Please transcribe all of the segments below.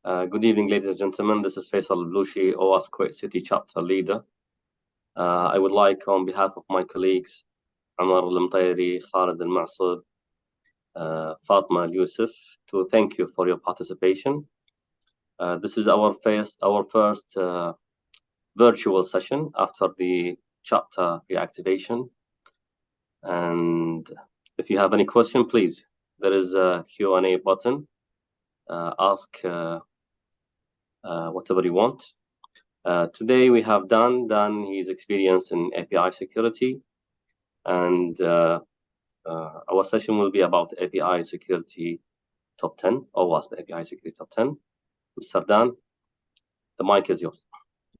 Good evening, ladies and gentlemen. This is Faisal Blushi, OWASP Kuwait City Chapter Leader. I would like, on behalf of my colleagues, Amar Al-Mtayri, Khalid Al-Ma'sud, Fatma Al-Yusuf, to thank you for your participation. This is our first virtual session after the chapter reactivation. And if you have any question, please, there is a Q&A button. Ask whatever you want. Today we have Dan. Dan, he's experienced in API security, and our session will be about API security top 10, or WASP API security top 10. Mr. Dan, the mic is yours.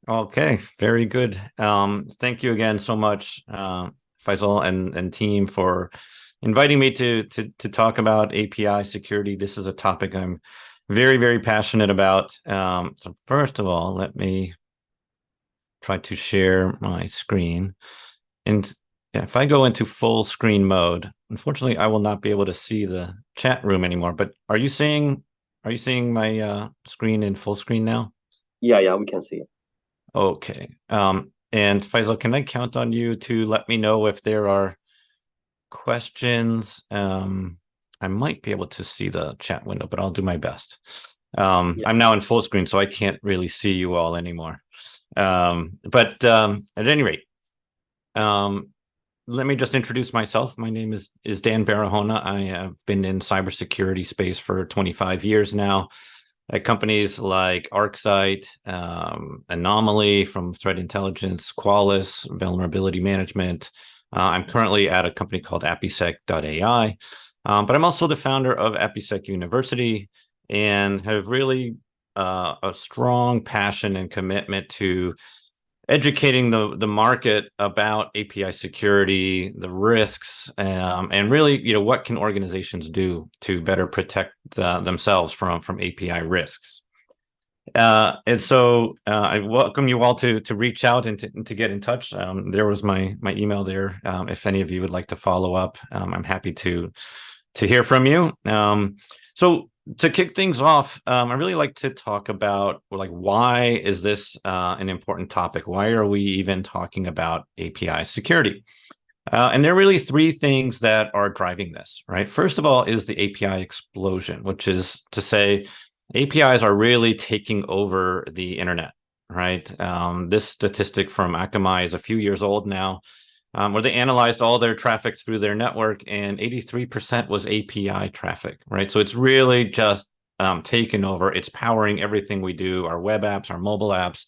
Okay, very good. Thank you again so much, Faisal and team, for inviting me to talk about API security. This is a topic I'm very, very passionate about. So first of all, let me try to share my screen. And if I go into full screen mode, unfortunately, I will not be able to see the chat room anymore. But are you seeing my screen in full screen now? Yeah, we can see it. Okay. And Faisal, can I count on you to let me know if there are questions? I might be able to see the chat window, but I'll do my best. I'm now in full screen, so I can't really see you all anymore. But at any rate, let me just introduce myself. My name is Dan Barahona. I have been in cybersecurity space for 25 years now, at companies like ArcSight, Anomaly from Threat Intelligence, Qualys, Vulnerability Management. I'm currently at a company called APISec.ai, but I'm also the founder of APISec University and have really a strong passion and commitment to educating the market about API security, the risks, and really, what can organizations do to better protect themselves from API risks. And so I welcome you all to reach out and to get in touch. There was my email there. If any of you would like to follow up, I'm happy to hear from you. So to kick things off, I really like to talk about why is this an important topic? Why are we even talking about API security? And there are really three things that are driving this, right? First of all is the API explosion, which is to say APIs are really taking over the internet, right? This statistic from Akamai is a few years old now, where they analyzed all their traffic through their network, and 83% was API traffic, right? So it's really just taken over. It's powering everything we do, our web apps, our mobile apps.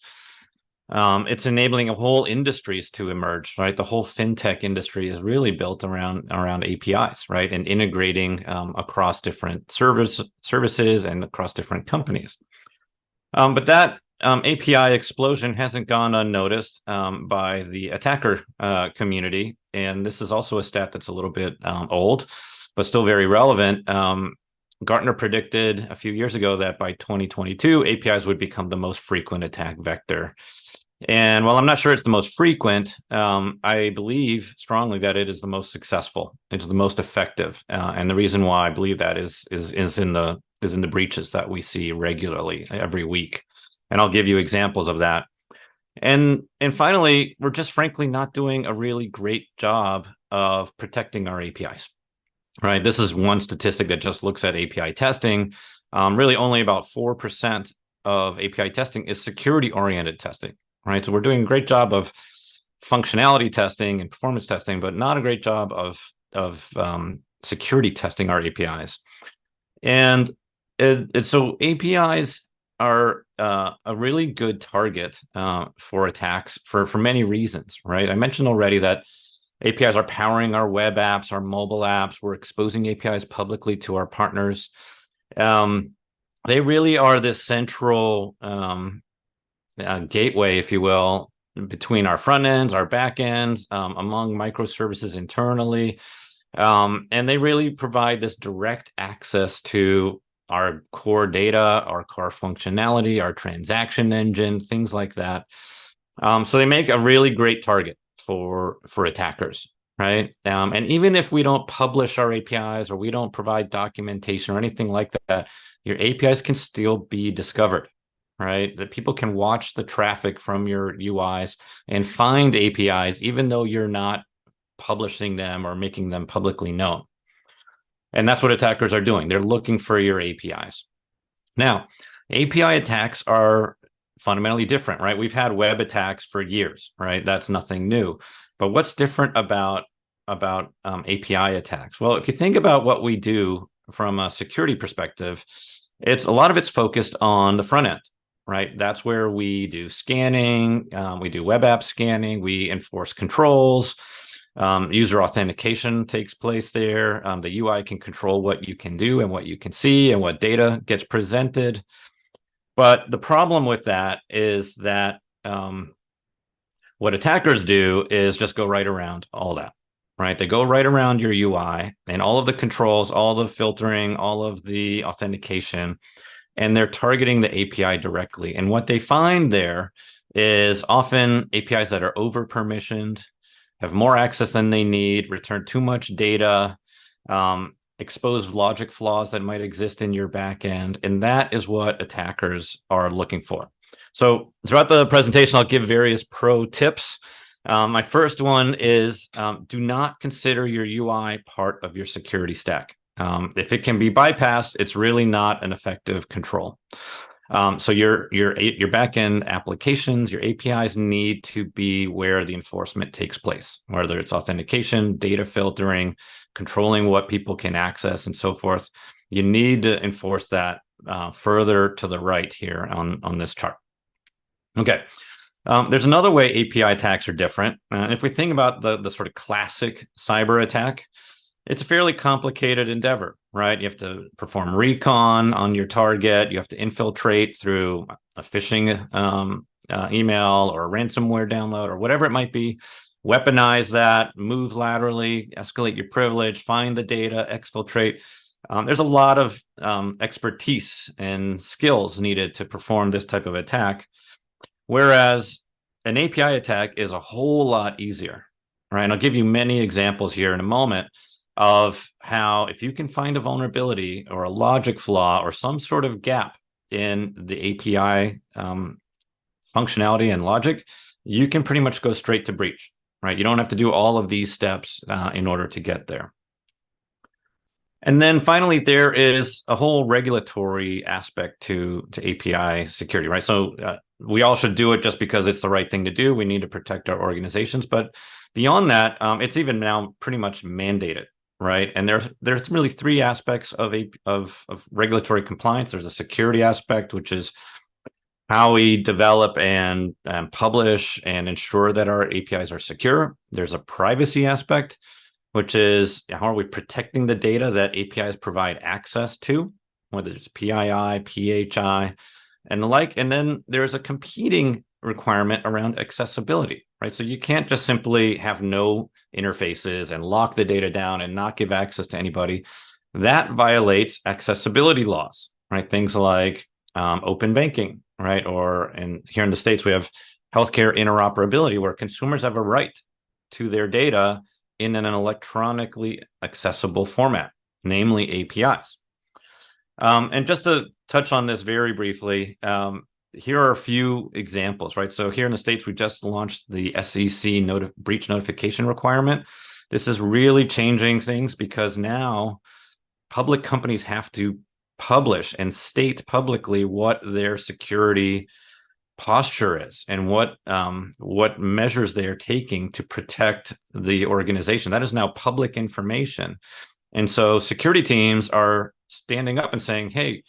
It's enabling whole industries to emerge, right? The whole fintech industry is really built around APIs, right? And integrating across different services and across different companies. But that API explosion hasn't gone unnoticed by the attacker community. And this is also a stat that's a little bit old, but still very relevant. Gartner predicted a few years ago that by 2022, APIs would become the most frequent attack vector. And while I'm not sure it's the most frequent, I believe strongly that it is the most successful. It's the most effective. And the reason why I believe that is in the breaches that we see regularly every week. And I'll give you examples of that. And finally, we're just frankly not doing a really great job of protecting our APIs, right? This is one statistic that just looks at API testing. Really only about 4% of API testing is security-oriented testing, right? So we're doing a great job of functionality testing and performance testing, but not a great job of security testing our APIs. And so APIs are a really good target for attacks for many reasons, right? I mentioned already that APIs are powering our web apps, our mobile apps. We're exposing APIs publicly to our partners. They really are this central gateway, if you will, between our front ends, our back ends, among microservices internally. And they really provide this direct access to our core data, our core functionality, our transaction engine, things like that. So they make a really great target for attackers. right? And even if we don't publish our APIs or we don't provide documentation or anything like that, your APIs can still be discovered, right? That people can watch the traffic from your UIs and find APIs, even though you're not publishing them or making them publicly known. And that's what attackers are doing. They're looking for your APIs. Now, API attacks are fundamentally different, right? We've had web attacks for years, right? That's nothing new. But what's different about API attacks? Well, if you think about what we do from a security perspective, a lot of it's focused on the front end, right? That's where we do scanning, we do web app scanning, we enforce controls. User authentication takes place there. The UI can control what you can do and what you can see and what data gets presented. But the problem with that is that what attackers do is just go right around all that, right? They go right around your UI and all of the controls, all the filtering, all of the authentication, and they're targeting the API directly. And what they find there is often APIs that are over permissioned, have more access than they need, return too much data, expose logic flaws that might exist in your backend. And that is what attackers are looking for. So throughout the presentation, I'll give various pro tips. My first one is do not consider your UI part of your security stack. If it can be bypassed, it's really not an effective control. So your backend applications, your APIs need to be where the enforcement takes place, whether it's authentication, data filtering, controlling what people can access, and so forth. You need to enforce that further to the right here on this chart. Okay. There's another way API attacks are different. If we think about the sort of classic cyber attack, it's a fairly complicated endeavor, right? You have to perform recon on your target. You have to infiltrate through a phishing email or a ransomware download or whatever it might be, weaponize that, move laterally, escalate your privilege, find the data, exfiltrate. There's a lot of expertise and skills needed to perform this type of attack, whereas an API attack is a whole lot easier, right? And I'll give you many examples here in a moment of how if you can find a vulnerability or a logic flaw or some sort of gap in the API functionality and logic, you can pretty much go straight to breach, right? You don't have to do all of these steps in order to get there. And then finally, there is a whole regulatory aspect to API security, right? So we all should do it just because it's the right thing to do. We need to protect our organizations. But beyond that, it's even now pretty much mandated, right? And there's really three aspects of regulatory compliance. There's a security aspect, which is how we develop and publish and ensure that our APIs are secure. There's a privacy aspect, which is how are we protecting the data that APIs provide access to, whether it's PII, PHI, and the like. And then there's a competing requirement around accessibility, right? So you can't just simply have no interfaces and lock the data down and not give access to anybody. That violates accessibility laws, right? Things like open banking, right? And here in the States, we have healthcare interoperability, where consumers have a right to their data in an electronically accessible format, namely APIs. And just to touch on this very briefly, here are a few examples, right? So here in the States, we just launched the SEC breach notification requirement. This is really changing things because now public companies have to publish and state publicly what their security posture is and what measures they are taking to protect the organization. That is now public information. And so security teams are standing up and saying, hey,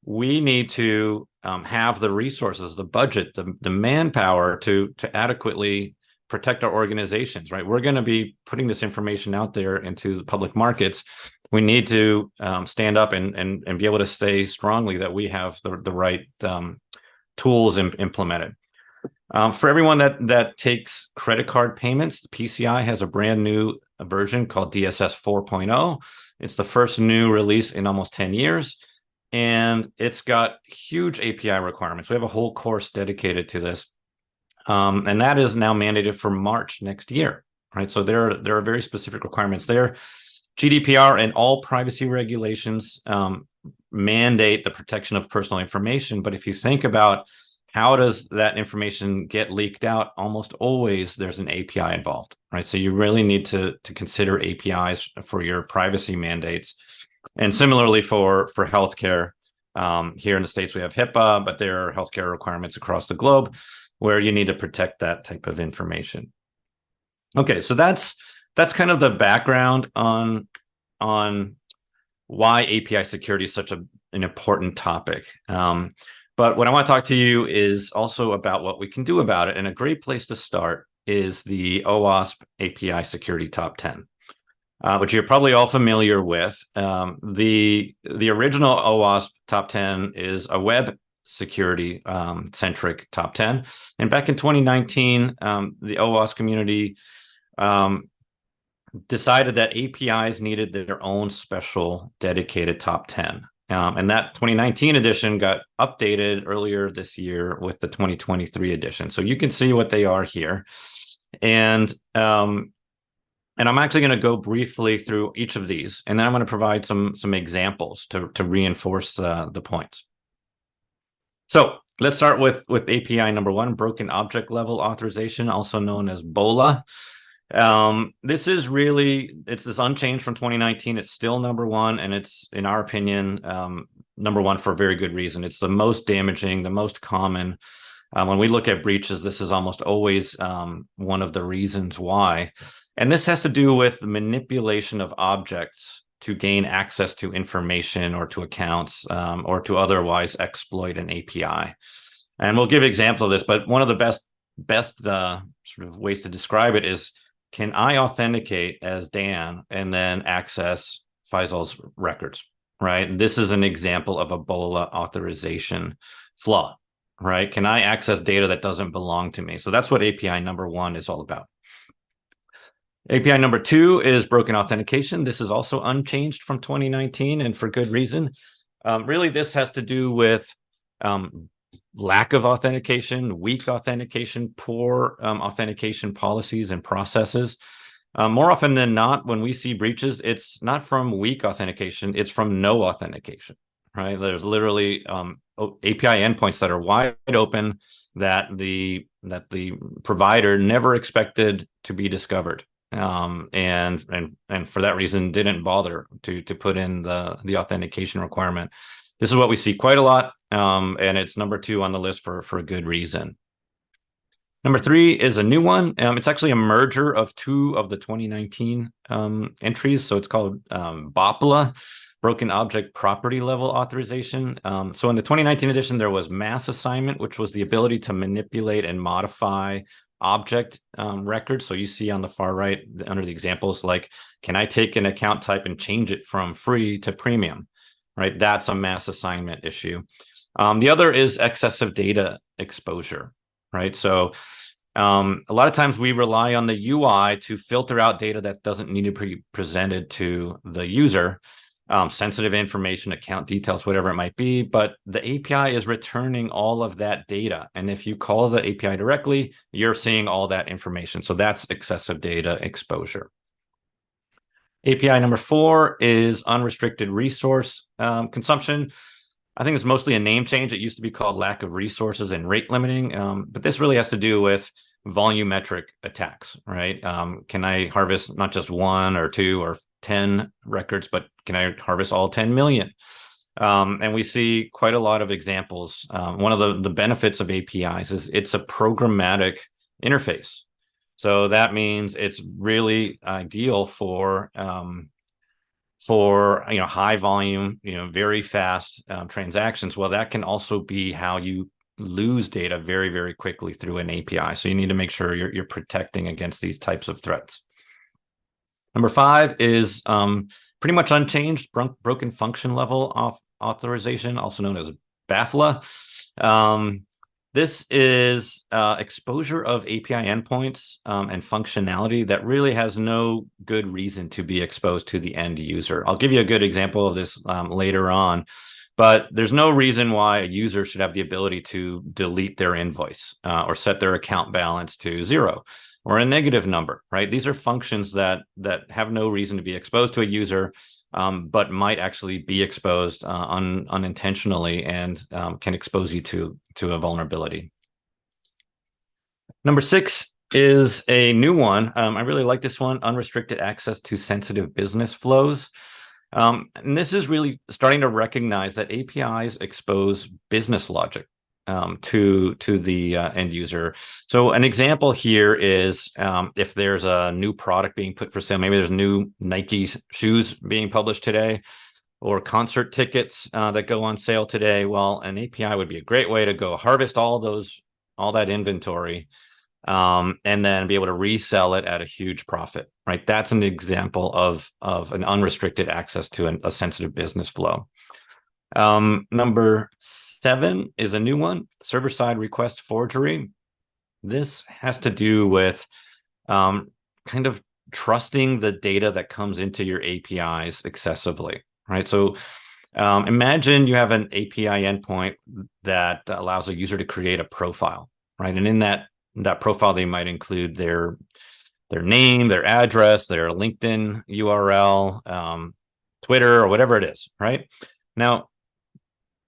we need to have the resources, the budget, the manpower to adequately protect our organizations, right? We're going to be putting this information out there into the public markets. We need to stand up and be able to say strongly that we have the right tools implemented. For everyone that takes credit card payments, the PCI has a brand new version called DSS 4.0. It's the first new release in almost 10 years, and it's got huge API requirements. We have a whole course dedicated to this, and that is now mandated for March next year, right? So there are very specific requirements there. GDPR and all privacy regulations mandate the protection of personal information. But if you think about how does that information get leaked out, almost always there's an API involved, right? So you really need to consider APIs for your privacy mandates. And similarly for healthcare, here in the States, we have HIPAA, but there are healthcare requirements across the globe where you need to protect that type of information. Okay, so that's kind of the background on why API security is such an important topic. But what I want to talk to you is also about what we can do about it. And a great place to start is the OWASP API Security Top 10, which you're probably all familiar with. The original OWASP Top 10 is a web security centric top 10. And back in 2019, the OWASP community decided that APIs needed their own special dedicated top 10. And that 2019 edition got updated earlier this year with the 2023 edition. So you can see what they are here. And I'm actually going to go briefly through each of these, and then I'm going to provide some examples to reinforce the points. So let's start with API number 1, broken object level authorization, also known as BOLA. This is it's this unchanged from 2019. It's still number 1, and it's, in our opinion, number 1 for a very good reason. It's the most damaging, the most common. When we look at breaches, this is almost always one of the reasons why. And this has to do with manipulation of objects to gain access to information or to accounts, or to otherwise exploit an API. And we'll give examples of this, but one of the best sort of ways to describe it is, can I authenticate as Dan and then access Faisal's records, right? This is an example of a BOLA authorization flaw, right? Can I access data that doesn't belong to me? So that's what API number 1 is all about. API number 2 is broken authentication. This is also unchanged from 2019, and for good reason. Really, this has to do with lack of authentication, weak authentication, poor authentication policies and processes. More often than not, when we see breaches, it's not from weak authentication, it's from no authentication, right? There's literally API endpoints that are wide open that the provider never expected to be discovered. And for that reason, didn't bother to put in the authentication requirement. This is what we see quite a lot, and it's number 2 on the list for a good reason. Number 3 is a new one. It's actually a merger of 2 of the 2019 entries. So it's called BOPLA, Broken Object Property Level Authorization. So in the 2019 edition, there was mass assignment, which was the ability to manipulate and modify object records. So you see on the far right under the examples, like, can I take an account type and change it from free to premium, right? That's a mass assignment issue. The other is excessive data exposure, right? So a lot of times we rely on the UI to filter out data that doesn't need to be presented to the user, sensitive information, account details, whatever it might be, but the API is returning all of that data. And if you call the API directly, you're seeing all that information. So that's excessive data exposure. API number 4 is unrestricted resource consumption. I think it's mostly a name change. It used to be called lack of resources and rate limiting, but this really has to do with volumetric attacks, right? Can I harvest not just 1 or 2 or 10 records, but can I harvest all 10 million? And we see quite a lot of examples. One of the benefits of APIs is it's a programmatic interface. So that means it's really ideal for high volume, very fast transactions. Well, that can also be how you lose data very, very quickly through an API. So you need to make sure you're protecting against these types of threats. Number 5 is pretty much unchanged, broken function level authorization, also known as BAFLA. This is exposure of API endpoints and functionality that really has no good reason to be exposed to the end user. I'll give you a good example of this later on, but there's no reason why a user should have the ability to delete their invoice or set their account balance to 0. or a negative number, right? These are functions that have no reason to be exposed to a user, but might actually be exposed unintentionally and can expose you to a vulnerability. Number 6 is a new one. I really like this one: unrestricted access to sensitive business flows. And this is really starting to recognize that APIs expose business logic to the end user. So an example here is if there's a new product being put for sale, maybe there's new Nike shoes being published today, or concert tickets that go on sale today. Well, an API would be a great way to go harvest all that inventory, and then be able to resell it at a huge profit, right? That's an example of an unrestricted access to a sensitive business flow. Number 7 is a new one: server-side request forgery. This has to do with kind of trusting the data that comes into your APIs excessively, right? So imagine you have an API endpoint that allows a user to create a profile, right? And in that profile, they might include their name, their address, their LinkedIn URL, Twitter, or whatever it is, right? Now,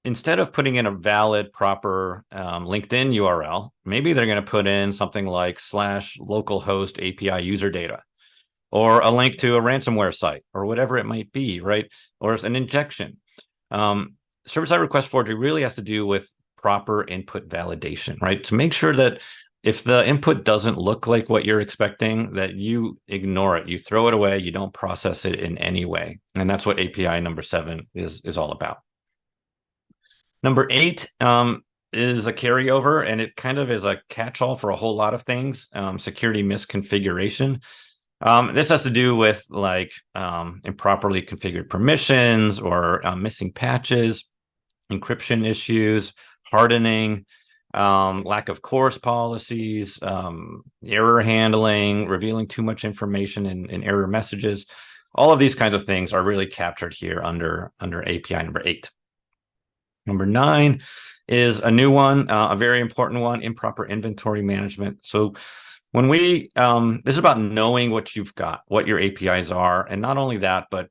instead of putting in a valid, proper LinkedIn URL, maybe they're going to put in something like /localhost API user data, or a link to a ransomware site, or whatever it might be, right? Or an injection. Server-side request forgery really has to do with proper input validation, right? To make sure that if the input doesn't look like what you're expecting, that you ignore it, you throw it away, you don't process it in any way. And that's what API number 7 is all about. Number 8 is a carryover, and it kind of is a catch-all for a whole lot of things: security misconfiguration. This has to do with like improperly configured permissions, or missing patches, encryption issues, hardening, lack of CORS policies, error handling, revealing too much information in error messages. All of these kinds of things are really captured here under API number 8. Number 9 is a new one, a very important one: improper inventory management. So when this is about knowing what you've got, what your APIs are, and not only that, but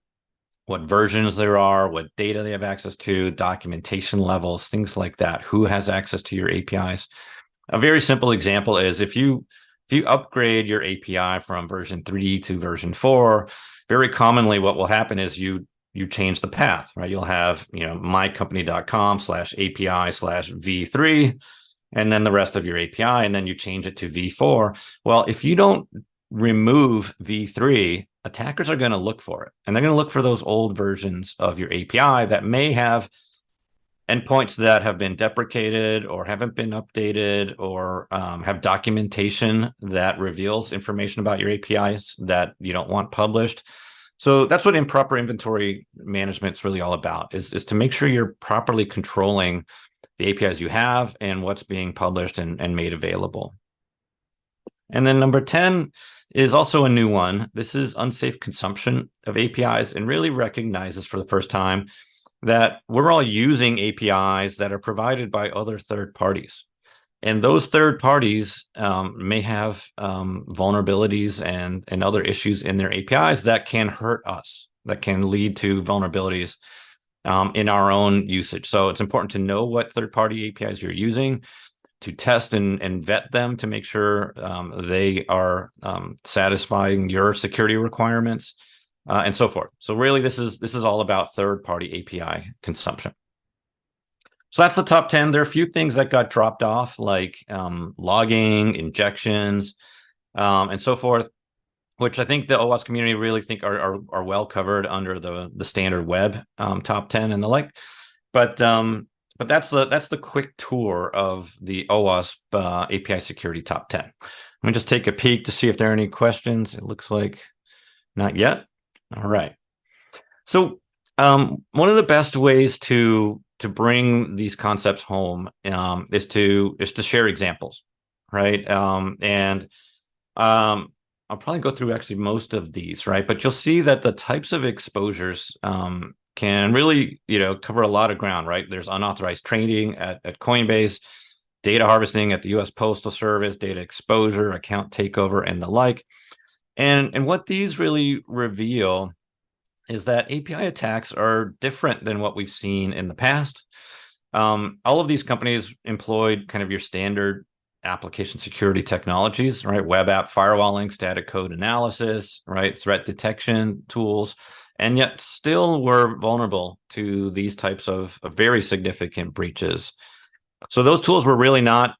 what versions there are, what data they have access to, documentation levels, things like that, who has access to your APIs. A very simple example is if you upgrade your API from version 3 to version 4, very commonly what will happen is you change the path, right? You'll have, mycompany.com/API/v3, and then the rest of your API, and then you change it to v4. Well, if you don't remove v3, attackers are going to look for it, and they're going to look for those old versions of your API that may have endpoints that have been deprecated or haven't been updated, or have documentation that reveals information about your APIs that you don't want published. So that's what improper inventory management is really all about, is to make sure you're properly controlling the APIs you have and what's being published and made available. And then number 10 is also a new one. This is unsafe consumption of APIs, and really recognizes for the first time that we're all using APIs that are provided by other third parties. And those third parties may have vulnerabilities and other issues in their APIs that can hurt us, that can lead to vulnerabilities in our own usage. So it's important to know what third-party APIs you're using, to test and vet them to make sure they are satisfying your security requirements, and so forth. So really, this is all about third-party API consumption. So that's the top 10. There are a few things that got dropped off, like logging, injections, and so forth, which I think the OWASP community really think are well covered under the standard web top 10 and the like. But that's the quick tour of the OWASP API Security top 10. Let me just take a peek to see if there are any questions. It looks like not yet. All right. So one of the best ways to bring these concepts home is to share examples, right? And I'll probably go through actually most of these, right? But you'll see that the types of exposures can really, cover a lot of ground, right? There's unauthorized trading at Coinbase. data harvesting at the U.S. Postal Service, data exposure, account takeover, and the like. And what these really reveal is that API attacks are different than what we've seen in the past. All of these companies employed kind of your standard application security technologies, right? Web app firewalling, static code analysis, right? Threat detection tools, and yet still were vulnerable to these types of very significant breaches. So those tools were really not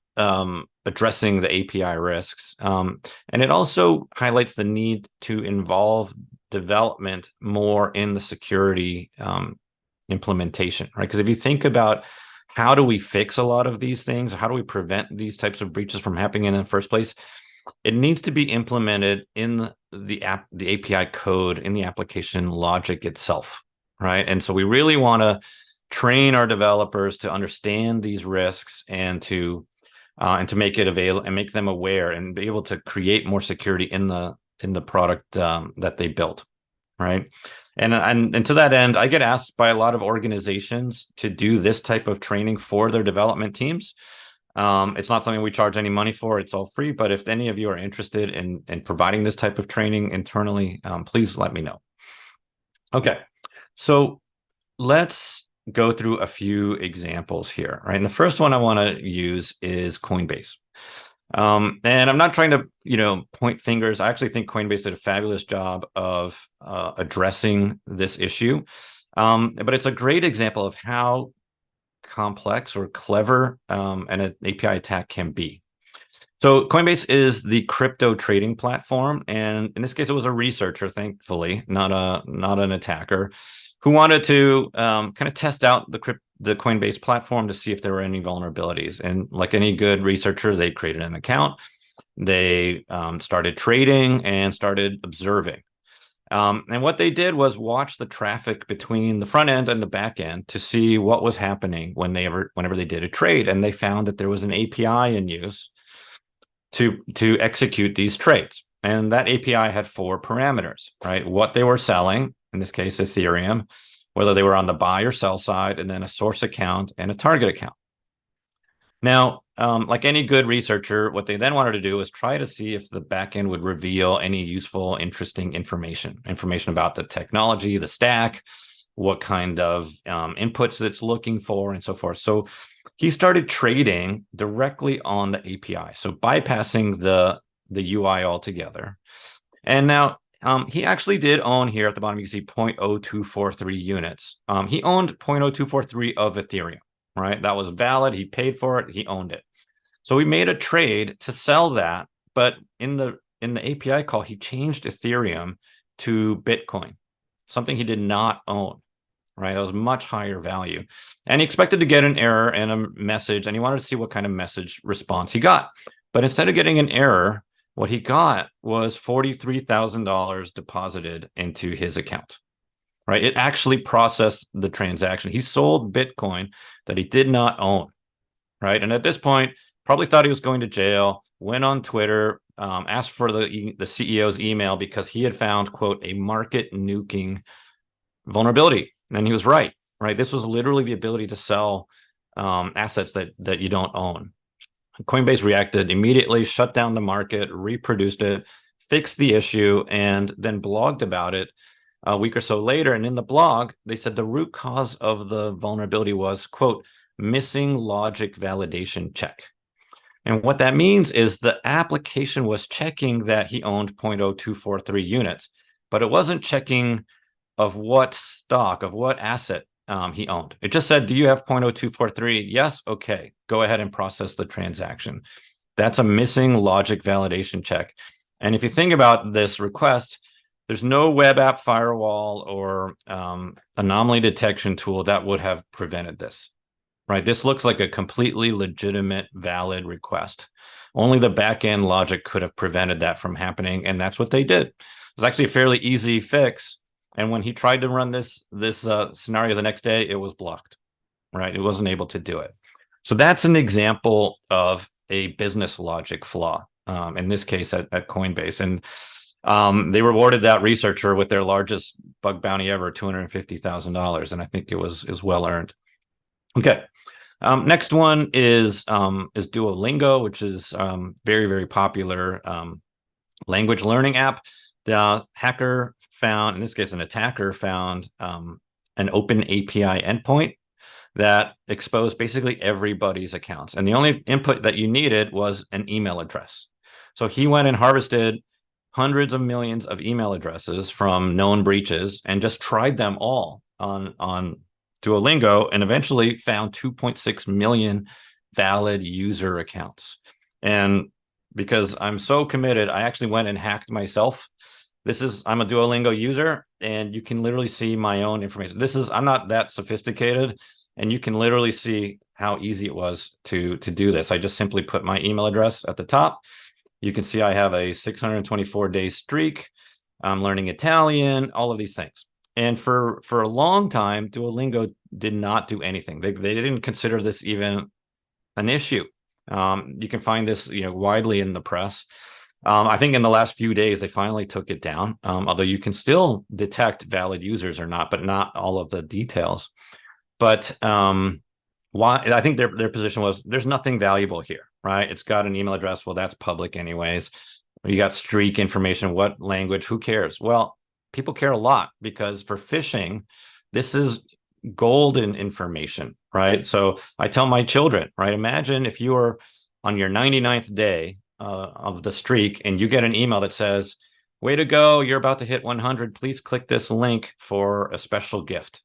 addressing the API risks. And it also highlights the need to involve development more in the security implementation, right? Because if you think about how do we fix a lot of these things, how do we prevent these types of breaches from happening in the first place, it needs to be implemented in the API code, in the application logic itself, right? And so we really want to train our developers to understand these risks and to make it available and make them aware and be able to create more security in the product that they built, right? And to that end, I get asked by a lot of organizations to do this type of training for their development teams. It's not something we charge any money for; it's all free. But if any of you are interested in providing this type of training internally, please let me know. Okay, so let's go through a few examples here, right? And the first one I want to use is Coinbase. And I'm not trying to, point fingers. I actually think Coinbase did a fabulous job of addressing this issue. But it's a great example of how complex or clever an API attack can be. So Coinbase is the crypto trading platform, and in this case, it was a researcher, thankfully, not an attacker, who wanted to kind of test out the Coinbase platform to see if there were any vulnerabilities. And like any good researcher, they created an account, they started trading and started observing. And what they did was watch the traffic between the front end and the back end to see what was happening whenever they did a trade. And they found that there was an API in use to execute these trades. And that API had 4 parameters, right? What they were selling, in this case, Ethereum, whether they were on the buy or sell side, and then a source account and a target account. Now, like any good researcher, what they then wanted to do is try to see if the backend would reveal any useful, interesting information about the technology, the stack, what kind of inputs it's looking for, and so forth. So he started trading directly on the API, so bypassing the UI altogether. And now he actually did own, here at the bottom, you can see 0.0243 units. He owned 0.0243 of Ethereum, right? That was valid. He paid for it. He owned it. So we made a trade to sell that. But in the API call, he changed Ethereum to Bitcoin, something he did not own, right? It was much higher value. And he expected to get an error and a message, and he wanted to see what kind of message response he got. But instead of getting an error, what he got was $43,000 deposited into his account, right? It actually processed the transaction. He sold Bitcoin that he did not own, right? And at this point, probably thought he was going to jail, went on Twitter, asked for the CEO's email because he had found, quote, a market nuking vulnerability. And he was right? This was literally the ability to sell assets that you don't own. Coinbase reacted immediately, shut down the market, reproduced it, fixed the issue, and then blogged about it a week or so later. And in the blog, they said the root cause of the vulnerability was, quote, missing logic validation check. And what that means is the application was checking that he owned 0.0243 units, but it wasn't checking of what stock, of what asset he owned. It just said, do you have 0.0243? Yes. Okay. Go ahead and process the transaction. That's a missing logic validation check. And if you think about this request, there's no web app firewall or anomaly detection tool that would have prevented this, right? This looks like a completely legitimate, valid request. Only the backend logic could have prevented that from happening. And that's what they did. It was actually a fairly easy fix. And when he tried to run this scenario the next day, it was blocked, right? It wasn't able to do it. So that's an example of a business logic flaw, in this case at Coinbase. And they rewarded that researcher with their largest bug bounty ever, $250,000. And I think it was well earned. Okay. Next one is Duolingo, which is very, very popular language learning app. The hacker found, in this case, an attacker found an open API endpoint that exposed basically everybody's accounts. And the only input that you needed was an email address. So he went and harvested hundreds of millions of email addresses from known breaches and just tried them all on Duolingo, and eventually found 2.6 million valid user accounts. And because I'm so committed, I actually went and hacked myself. I'm a Duolingo user, and you can literally see my own information. I'm not that sophisticated, and you can literally see how easy it was to do this. I just simply put my email address at the top. You can see I have a 624-day streak. I'm learning Italian, all of these things. And for a long time, Duolingo did not do anything. They didn't consider this even an issue. You can find this widely in the press. I think in the last few days, they finally took it down, although you can still detect valid users or not, but not all of the details. But why? I think their position was there's nothing valuable here, right? It's got an email address. Well, that's public anyways. You got streak information. What language? Who cares? Well, people care a lot, because for phishing, this is golden information, right? So I tell my children, right? Imagine if you are on your 99th day of the streak and you get an email that says, way to go, you're about to hit 100. Please click this link for a special gift,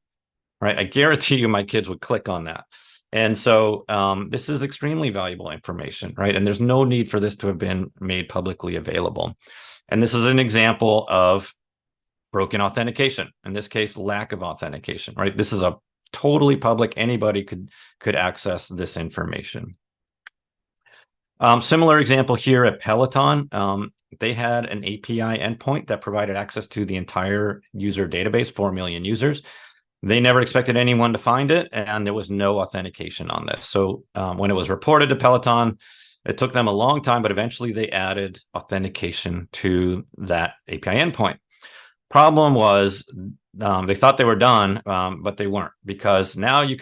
right? I guarantee you my kids would click on that. And so this is extremely valuable information, right? And there's no need for this to have been made publicly available. And this is an example of broken authentication. In this case, lack of authentication, right? This is a totally public, anybody could access this information. Similar example here at Peloton. They had an API endpoint that provided access to the entire user database, 4 million users. They never expected anyone to find it, and there was no authentication on this. So when it was reported to Peloton, it took them a long time, but eventually they added authentication to that API endpoint. Problem was they thought they were done, but they weren't, because now you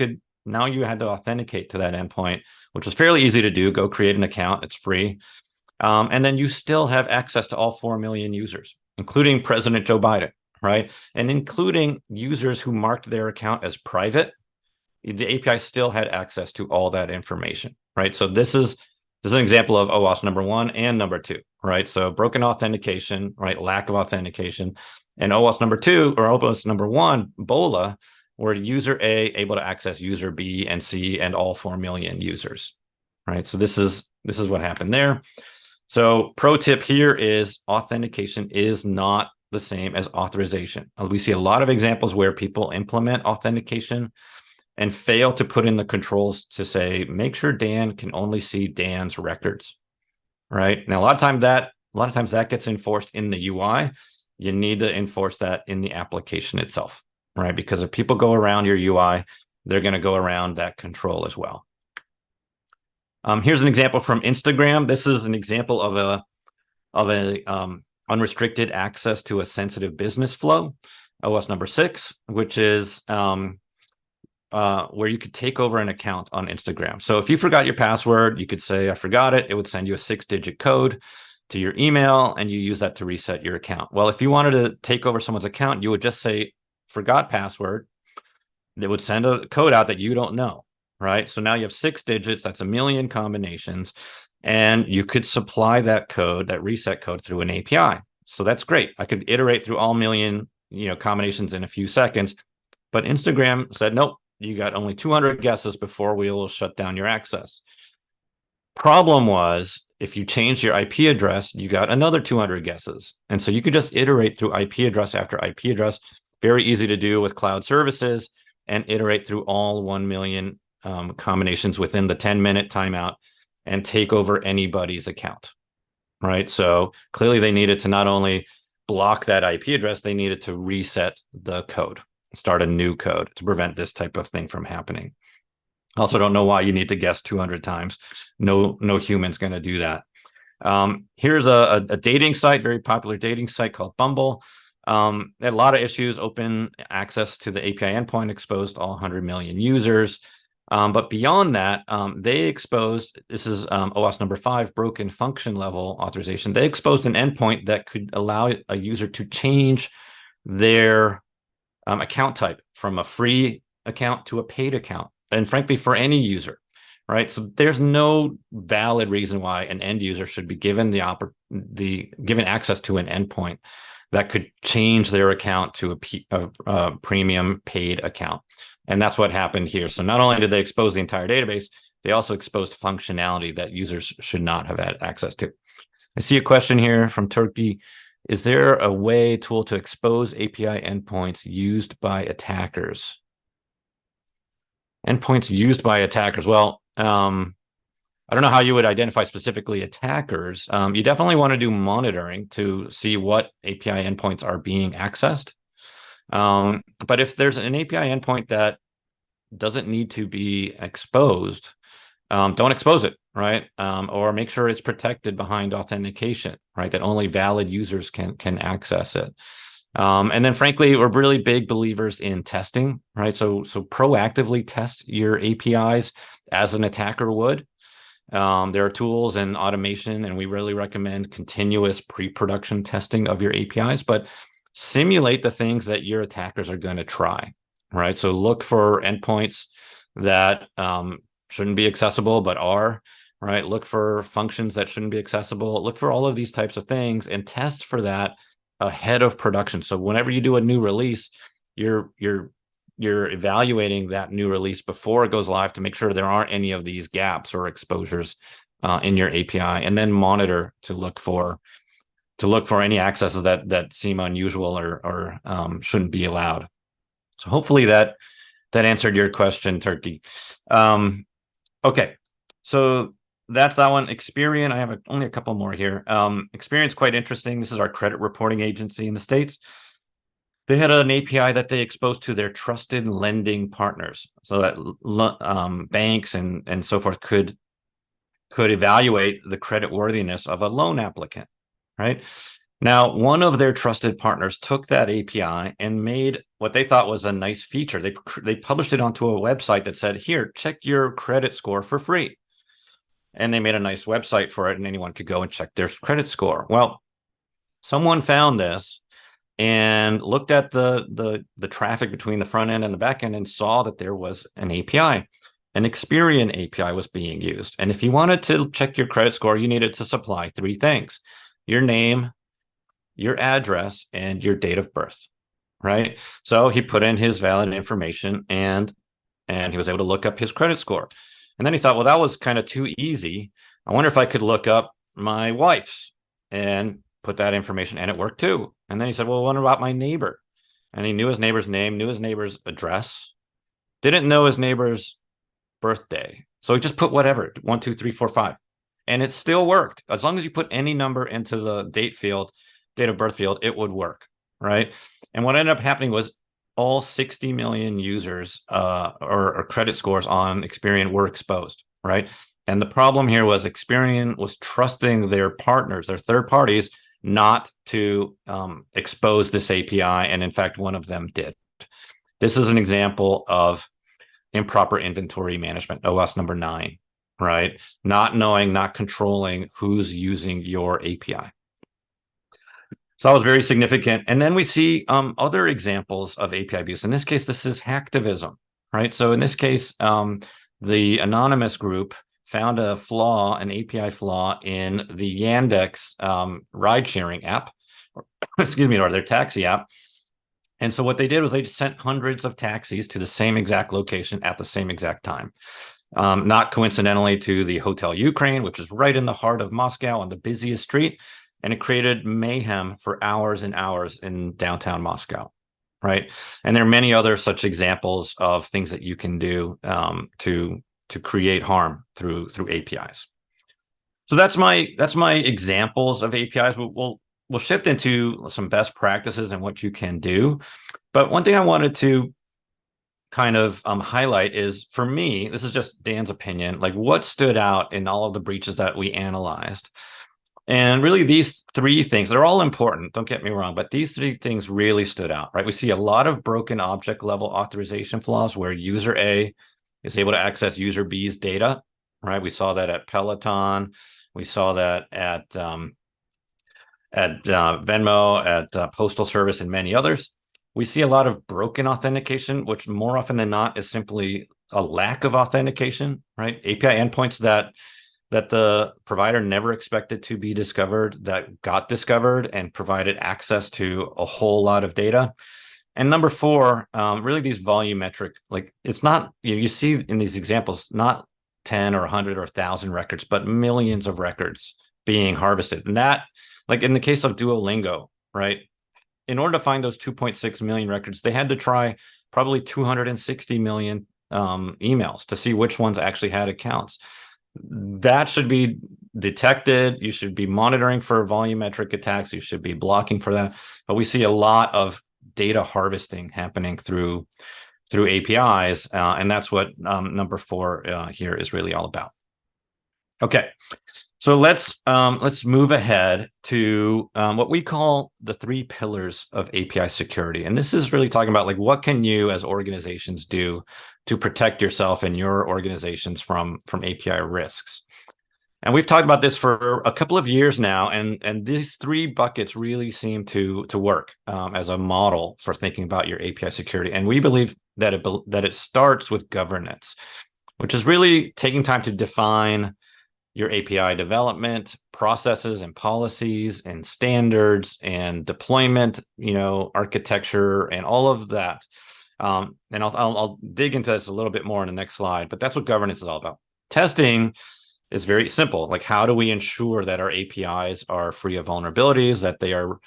had to authenticate to that endpoint, which was fairly easy to do. Go create an account. It's free. And then you still have access to all 4 million users, including President Joe Biden, right? And including users who marked their account as private. The API still had access to all that information, right? So this is an example of OWASP number 1 and number 2, right? So broken authentication, right? Lack of authentication. And OWASP number 2 or OWASP number 1, BOLA, where user A able to access user B and C and all 4 million users, right? So this is what happened there. So pro tip here is authentication is not the same as authorization. We see a lot of examples where people implement authentication and fail to put in the controls to say, make sure Dan can only see Dan's records, right? Now, a lot of times that gets enforced in the UI. You need to enforce that in the application itself, right? Because if people go around your UI, they're going to go around that control as well. Here's an example from Instagram. This is an example of a unrestricted access to a sensitive business flow, OWASP number 6, which is where you could take over an account on Instagram. So if you forgot your password, you could say, I forgot it. It would send you a 6-digit code to your email, and you use that to reset your account. Well, if you wanted to take over someone's account, you would just say, forgot password. They would send a code out that you don't know, right? So now you have 6 digits. That's 1 million combinations. And you could supply that code, that reset code, through an API. So that's great. I could iterate through all million, combinations in a few seconds. But Instagram said, nope, you got only 200 guesses before we will shut down your access. Problem was, if you change your IP address, you got another 200 guesses. And so you could just iterate through IP address after IP address. Very easy to do with cloud services, and iterate through all 1 million combinations within the 10-minute timeout and take over anybody's account, right? So clearly they needed to not only block that IP address, they needed to reset the code, start a new code to prevent this type of thing from happening. Also don't know why you need to guess 200 times. No human's going to do that. Here's a dating site, very popular dating site called Bumble. Had a lot of issues, open access to the API endpoint exposed to all 100 million users. But beyond that, they exposed, this is OWASP number 5, broken function level authorization. They exposed an endpoint that could allow a user to change their account type from a free account to a paid account. And frankly, for any user, right? So there's no valid reason why an end user should be given given access to an endpoint that could change their account to a premium paid account. And that's what happened here. So not only did they expose the entire database, they also exposed functionality that users should not have had access to. I see a question here from Turkey. Is there a tool to expose API endpoints used by attackers? Endpoints used by attackers. Well, I don't know how you would identify specifically attackers. You definitely want to do monitoring to see what API endpoints are being accessed. But if there's an API endpoint that doesn't need to be exposed, don't expose it, right? Or make sure it's protected behind authentication, right? That only valid users can access it. And then frankly, we're really big believers in testing, right? So proactively test your APIs as an attacker would. There are tools and automation, and we really recommend continuous pre-production testing of your APIs, but simulate the things that your attackers are going to try, right? So look for endpoints that shouldn't be accessible, but are, right? Look for functions that shouldn't be accessible. Look for all of these types of things and test for that ahead of production. So whenever you do a new release, you're evaluating that new release before it goes live to make sure there aren't any of these gaps or exposures in your API, and then monitor to look for any accesses that seem unusual or shouldn't be allowed. So hopefully that answered your question, Turkey. Okay, so that's that one. Experian, I have only a couple more here. Experian's quite interesting. This is our credit reporting agency in the States. They had an API that they exposed to their trusted lending partners, so that banks and so forth could evaluate the credit worthiness of a loan applicant, right? Now, one of their trusted partners took that API and made what they thought was a nice feature. They published it onto a website that said, here, check your credit score for free. And they made a nice website for it, and anyone could go and check their credit score. Well, someone found this and looked at the traffic between the front end and the back end and saw that there was an API. An Experian API was being used. And if you wanted to check your credit score, you needed to supply 3 things: your name, your address, and your date of birth, right? So he put in his valid information and he was able to look up his credit score. And then he thought, well, that was kind of too easy. I wonder if I could look up my wife's and put that information, and it worked too. And then he said, well, what about my neighbor? And he knew his neighbor's name, knew his neighbor's address, didn't know his neighbor's birthday. So he just put whatever, 1, 2, 3, 4, 5. And it still worked. As long as you put any number into the date of birth field, it would work, right? And what ended up happening was all 60 million users or credit scores on Experian were exposed, right? And the problem here was Experian was trusting their partners, their third parties, not to expose this API. And in fact, one of them did. This is an example of improper inventory management, OWASP number 9, right? Not knowing, not controlling who's using your API. So that was very significant. And then we see other examples of API abuse. In this case, this is hacktivism, right? So in this case, the anonymous group found a flaw, an API flaw in the Yandex ride-sharing app, or their taxi app. And so what they did was they sent hundreds of taxis to the same exact location at the same exact time. Not coincidentally to the Hotel Ukraine, which is right in the heart of Moscow on the busiest street. And it created mayhem for hours and hours in downtown Moscow, right? And there are many other such examples of things that you can do to create harm through APIs. So that's my examples of APIs. We'll shift into some best practices and what you can do. But one thing I wanted to kind of highlight is, for me, this is just Dan's opinion, like what stood out in all of the breaches that we analyzed. And really, these 3 things, they're all important, don't get me wrong, but these 3 things really stood out, right? We see a lot of broken object level authorization flaws where user A is able to access user B's data, right? We saw that at Peloton. We saw that at Venmo, at Postal Service, and many others. We see a lot of broken authentication, which more often than not is simply a lack of authentication, right? API endpoints that the provider never expected to be discovered, that got discovered and provided access to a whole lot of data. And number four, really these volumetric, like it's not, you see in these examples, not 10 or 100 or 1,000 records, but millions of records being harvested. And that, like in the case of Duolingo, right? In order to find those 2.6 million records, they had to try probably 260 million emails to see which ones actually had accounts. That should be detected. You should be monitoring for volumetric attacks. You should be blocking for that. But we see a lot of data harvesting happening through APIs, and that's what number four here is really all about. Okay, so let's move ahead to what we call the 3 pillars of API security, and this is really talking about like what can you as organizations do to protect yourself and your organizations from API risks. And we've talked about this for a couple of years now, and these 3 buckets really seem to work as a model for thinking about your API security. And we believe that it starts with governance, which is really taking time to define your API development processes and policies and standards and deployment, architecture and all of that. And I'll dig into this a little bit more in the next slide, but that's what governance is all about. Testing is very simple. Like, how do we ensure that our APIs are free of vulnerabilities, that they are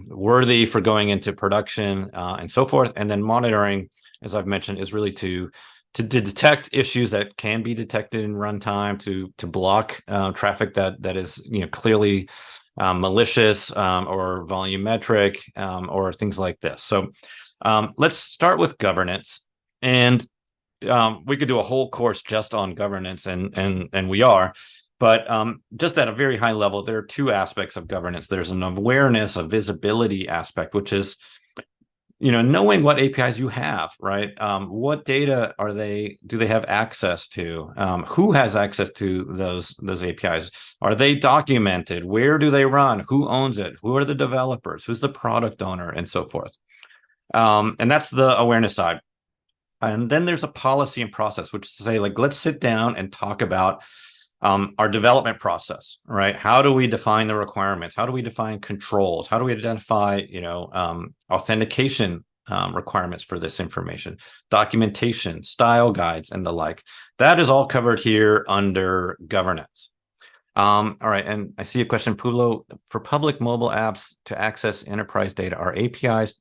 worthy for going into production, and so forth. And then monitoring, as I've mentioned, is really to detect issues that can be detected in runtime, to block traffic that is clearly malicious or volumetric or things like this. So let's start with governance, and we could do a whole course just on governance, and we are. But just at a very high level, there are 2 aspects of governance. There's an awareness, a visibility aspect, which is knowing what APIs you have, right? What data do they have access to? Who has access to those APIs? Are they documented? Where do they run? Who owns it? Who are the developers? Who's the product owner, and so forth? And that's the awareness side. And then there's a policy and process, which is to say, like, let's sit down and talk about our development process, right? How do we define the requirements? How do we define controls? How do we identify, authentication requirements for this information, documentation, style guides, and the like? That is all covered here under governance. All right, and I see a question, Pulo. For public mobile apps to access enterprise data, are APIs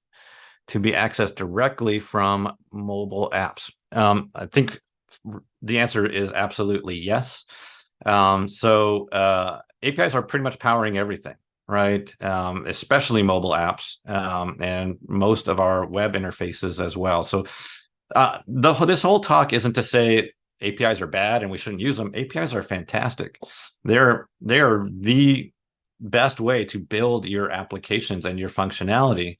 to be accessed directly from mobile apps? I think the answer is absolutely yes. So APIs are pretty much powering everything, right? Especially mobile apps, and most of our web interfaces as well. So this whole talk isn't to say APIs are bad and we shouldn't use them. APIs are fantastic. They are the best way to build your applications and your functionality.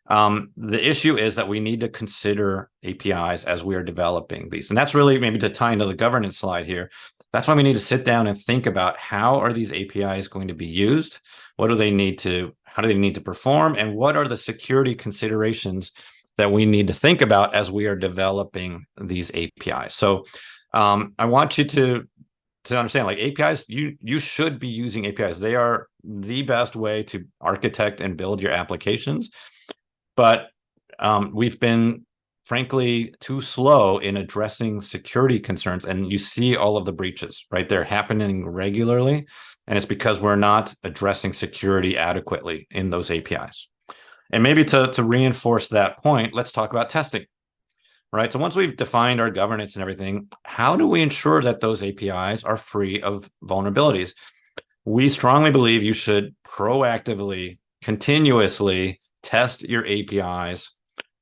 The issue is that we need to consider APIs as we are developing these. And that's really maybe to tie into the governance slide here. That's why we need to sit down and think about how are these APIs going to be used? How do they need to perform? And what are the security considerations that we need to think about as we are developing these APIs? So I want you to understand, like, APIs, you should be using APIs. They are the best way to architect and build your applications. But we've been, frankly, too slow in addressing security concerns. And you see all of the breaches, right? They're happening regularly. And it's because we're not addressing security adequately in those APIs. And maybe to reinforce that point, let's talk about testing, right? So once we've defined our governance and everything, how do we ensure that those APIs are free of vulnerabilities? We strongly believe you should proactively, continuously test your APIs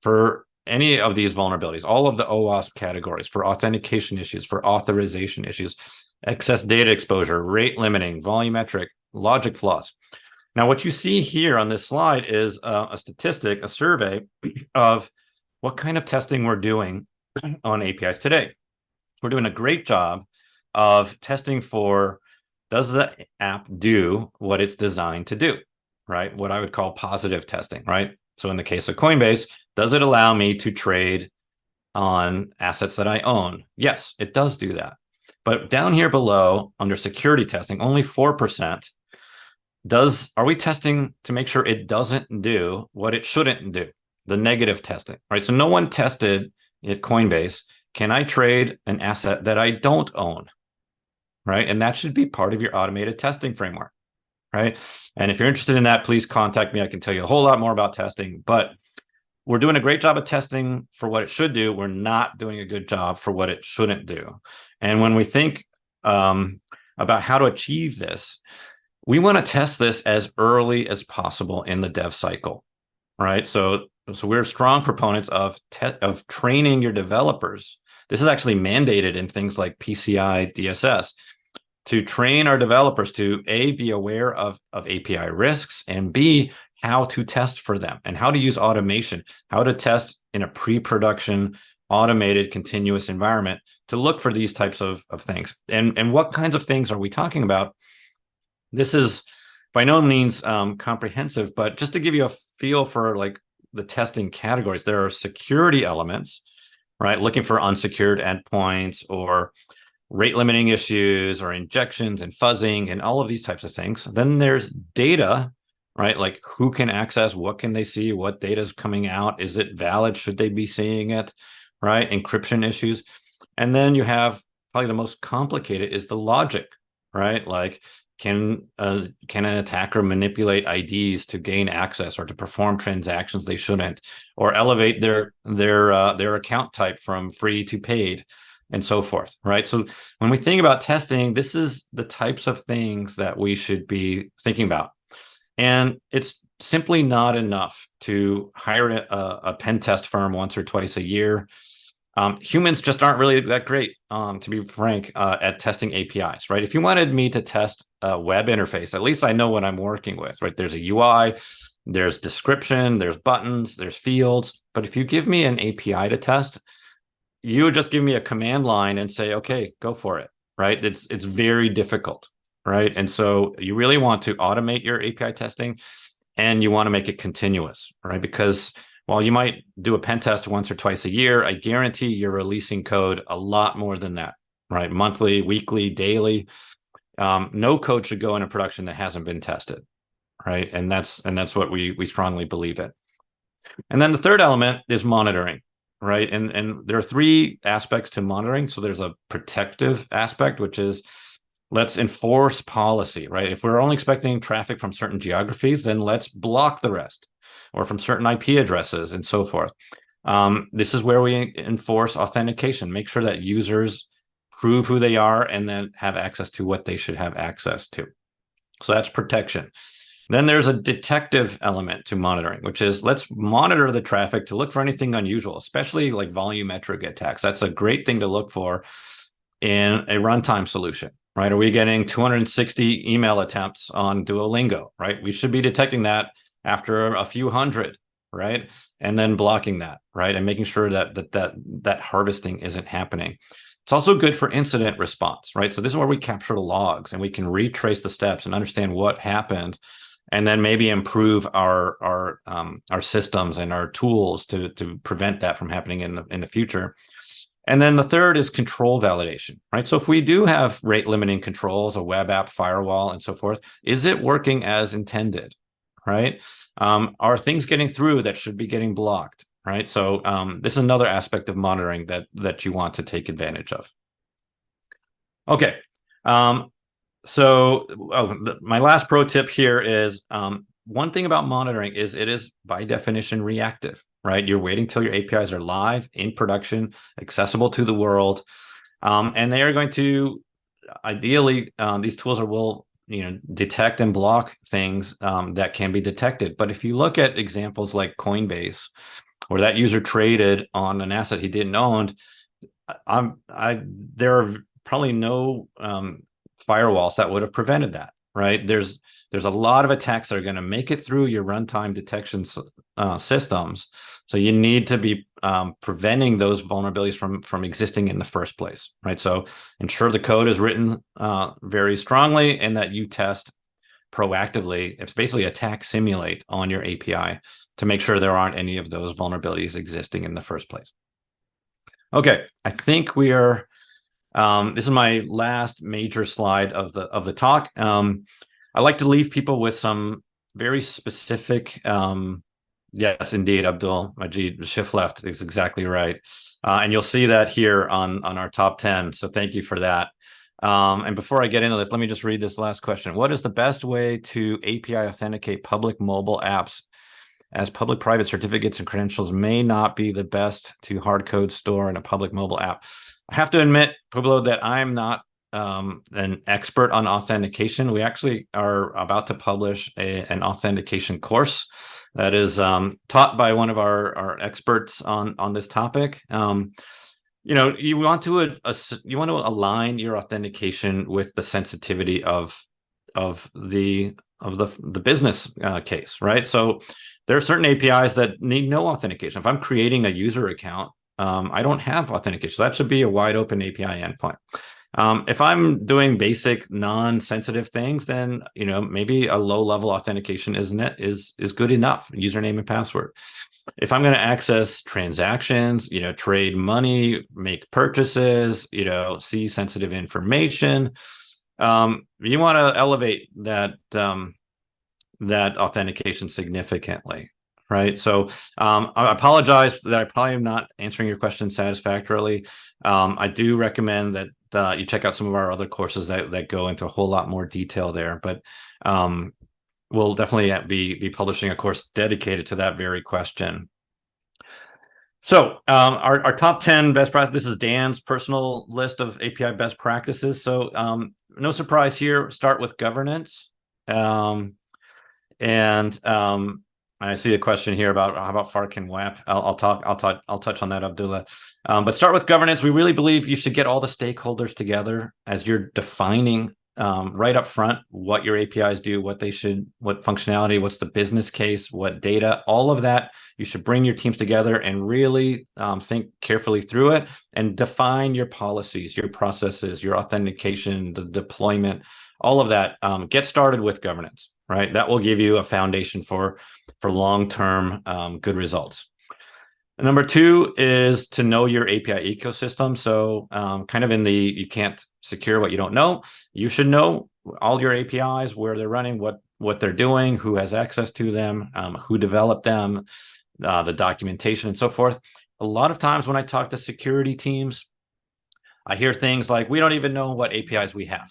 for any of these vulnerabilities, all of the OWASP categories, for authentication issues, for authorization issues, excess data exposure, rate limiting, volumetric, logic flaws. Now, what you see here on this slide is a statistic, a survey of what kind of testing we're doing on APIs today. We're doing a great job of testing for, does the app do what it's designed to do, right? What I would call positive testing, right? So in the case of Coinbase, does it allow me to trade on assets that I own? Yes, it does do that. But down here below, under security testing, only 4% are we testing to make sure it doesn't do what it shouldn't do, the negative testing, right? So no one tested at Coinbase, can I trade an asset that I don't own, right? And that should be part of your automated testing framework, right? And if you're interested in that, please contact me. I can tell you a whole lot more about testing, but we're doing a great job of testing for what it should do. We're not doing a good job for what it shouldn't do. And when we think about how to achieve this, we want to test this as early as possible in the dev cycle, right? So we're strong proponents of training your developers. This is actually mandated in things like PCI DSS, to train our developers to A, be aware of API risks, and B, how to test for them and how to use automation, how to test in a pre-production, automated, continuous environment to look for these types of things. And what kinds of things are we talking about? This is by no means comprehensive, but just to give you a feel for like the testing categories, there are security elements, right? Looking for unsecured endpoints or rate limiting issues or injections and fuzzing and all of these types of things. Then there's data, right? Like who can access, what can they see, what data is coming out, is it valid, should they be seeing it, right? Encryption issues. And then you have probably the most complicated is the logic, right? Like can an attacker manipulate IDs to gain access or to perform transactions they shouldn't, or elevate their account type from free to paid, and so forth, right? So when we think about testing, this is the types of things that we should be thinking about. And it's simply not enough to hire a pen test firm once or twice a year. Humans just aren't really that great, to be frank, at testing APIs, right? If you wanted me to test a web interface, at least I know what I'm working with, right? There's a UI, there's description, there's buttons, there's fields. But if you give me an API to test, you would just give me a command line and say, okay, go for it, right? It's very difficult, right? And so you really want to automate your API testing, and you want to make it continuous, right? Because while you might do a pen test once or twice a year, I guarantee you're releasing code a lot more than that, right? Monthly, weekly, daily. No code should go into production that hasn't been tested, right? And that's what we strongly believe in. And then the third element is monitoring, right? And there are three aspects to monitoring. So there's a protective aspect, which is let's enforce policy, right? If we're only expecting traffic from certain geographies, then let's block the rest, or from certain IP addresses and so forth. This is where we enforce authentication, make sure that users prove who they are and then have access to what they should have access to. So that's protection. Then there's a detective element to monitoring, which is let's monitor the traffic to look for anything unusual, especially like volumetric attacks. That's a great thing to look for in a runtime solution, right? Are we getting 260 email attempts on Duolingo, right? We should be detecting that after a few hundred, right? And then blocking that, right? And making sure that harvesting isn't happening. It's also good for incident response, right? So this is where we capture the logs and we can retrace the steps and understand what happened, and then maybe improve our systems and our tools to prevent that from happening in the future. And then the third is control validation, right? So if we do have rate limiting controls, a web app firewall, and so forth, is it working as intended, right? Are things getting through that should be getting blocked, right? So this is another aspect of monitoring that you want to take advantage of. Okay. My last pro tip here is one thing about monitoring is it is by definition reactive, right? You're waiting till your APIs are live, in production, accessible to the world, and they are going to ideally these tools will detect and block things that can be detected. But if you look at examples like Coinbase, where that user traded on an asset he didn't own, there are probably no firewalls that would have prevented that, right? There's a lot of attacks that are going to make it through your runtime detection systems. So you need to be preventing those vulnerabilities from existing in the first place, right? So ensure the code is written very strongly and that you test proactively. It's basically attack simulate on your API to make sure there aren't any of those vulnerabilities existing in the first place. Okay, I think we are. This is my last major slide of the talk. I like to leave people with some very specific. Yes, indeed, Abdul Majid, shift left is exactly right, and you'll see that here on our top 10. So thank you for that. And before I get into this, let me just read this last question. What is the best way to API authenticate public mobile apps, as public-private certificates and credentials may not be the best to hard code store in a public mobile app? I have to admit, Pueblo, that I'm not an expert on authentication. We actually are about to publish an authentication course that is taught by one of our experts on this topic. You want to align your authentication with the sensitivity of the business case, right? So there are certain APIs that need no authentication. If I'm creating a user account, I don't have authentication. So that should be a wide open API endpoint. If I'm doing basic non-sensitive things, then maybe a low-level authentication is good enough. Username and password. If I'm going to access transactions, trade money, make purchases, see sensitive information, you want to elevate that authentication significantly, right? So I apologize that I probably am not answering your question satisfactorily. I do recommend that you check out some of our other courses that go into a whole lot more detail there, but we'll definitely be publishing a course dedicated to that very question. So our top 10 best practices, this is Dan's personal list of API best practices. So no surprise here, start with governance. I see a question here about how about FARC and WAP. I'll touch on that, Abdullah. But start with governance. We really believe you should get all the stakeholders together as you're defining right up front what your APIs do, what functionality, what's the business case, what data, all of that. You should bring your teams together and really think carefully through it and define your policies, your processes, your authentication, the deployment, all of that. Get started with governance, right? That will give you a foundation for long-term good results. Number 2 is to know your API ecosystem. So kind of you can't secure what you don't know. You should know all your APIs, where they're running, what they're doing, who has access to them, who developed them, the documentation and so forth. A lot of times when I talk to security teams, I hear things like, we don't even know what APIs we have.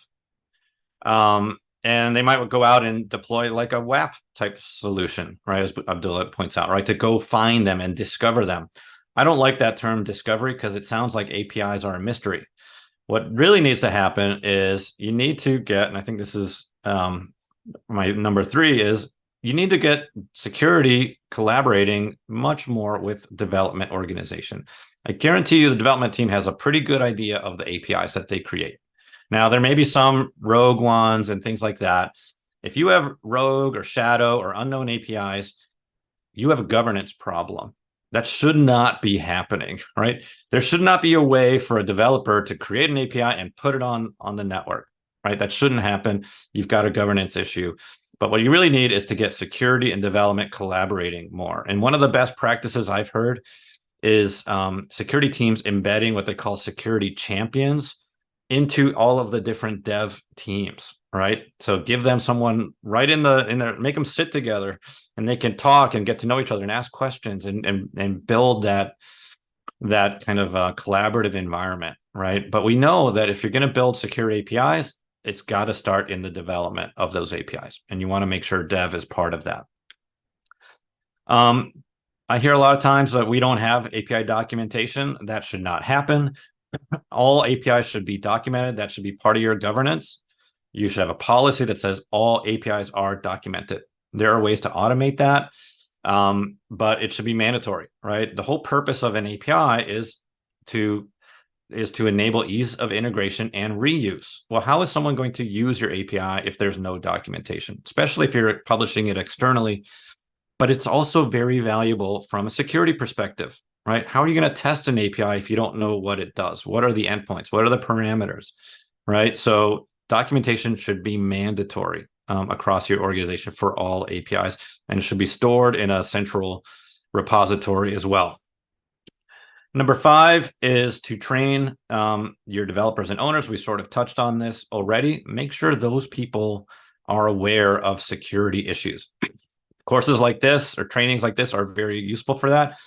And they might go out and deploy like a WAP type solution, right? As Abdullah points out, right? To go find them and discover them. I don't like that term discovery because it sounds like APIs are a mystery. What really needs to happen is you need to get, and I think this is my number 3, is you need to get security collaborating much more with development organization. I guarantee you the development team has a pretty good idea of the APIs that they create. Now, there may be some rogue ones and things like that. If you have rogue or shadow or unknown APIs, you have a governance problem. That should not be happening, right? There should not be a way for a developer to create an API and put it on the network, right? That shouldn't happen. You've got a governance issue. But what you really need is to get security and development collaborating more. And one of the best practices I've heard is security teams embedding what they call security champions into all of the different dev teams, right? So give them someone right in there, make them sit together and they can talk and get to know each other and ask questions and build that kind of collaborative environment, right? But we know that if you're going to build secure APIs, it's got to start in the development of those APIs. And you want to make sure dev is part of that. I hear a lot of times that we don't have API documentation. That should not happen. All APIs should be documented. That should be part of your governance. You should have a policy that says all APIs are documented. There are ways to automate that, but it should be mandatory, right? The whole purpose of an API is to enable ease of integration and reuse. Well, how is someone going to use your API if there's no documentation, especially if you're publishing it externally? but it's also very valuable from a security perspective, right? How are you going to test an API if you don't know what it does? What are the endpoints? What are the parameters, right? So documentation should be mandatory across your organization for all APIs, and it should be stored in a central repository as well. Number 5 is to train your developers and owners. We sort of touched on this already. Make sure those people are aware of security issues. Courses like this or trainings like this are very useful for that,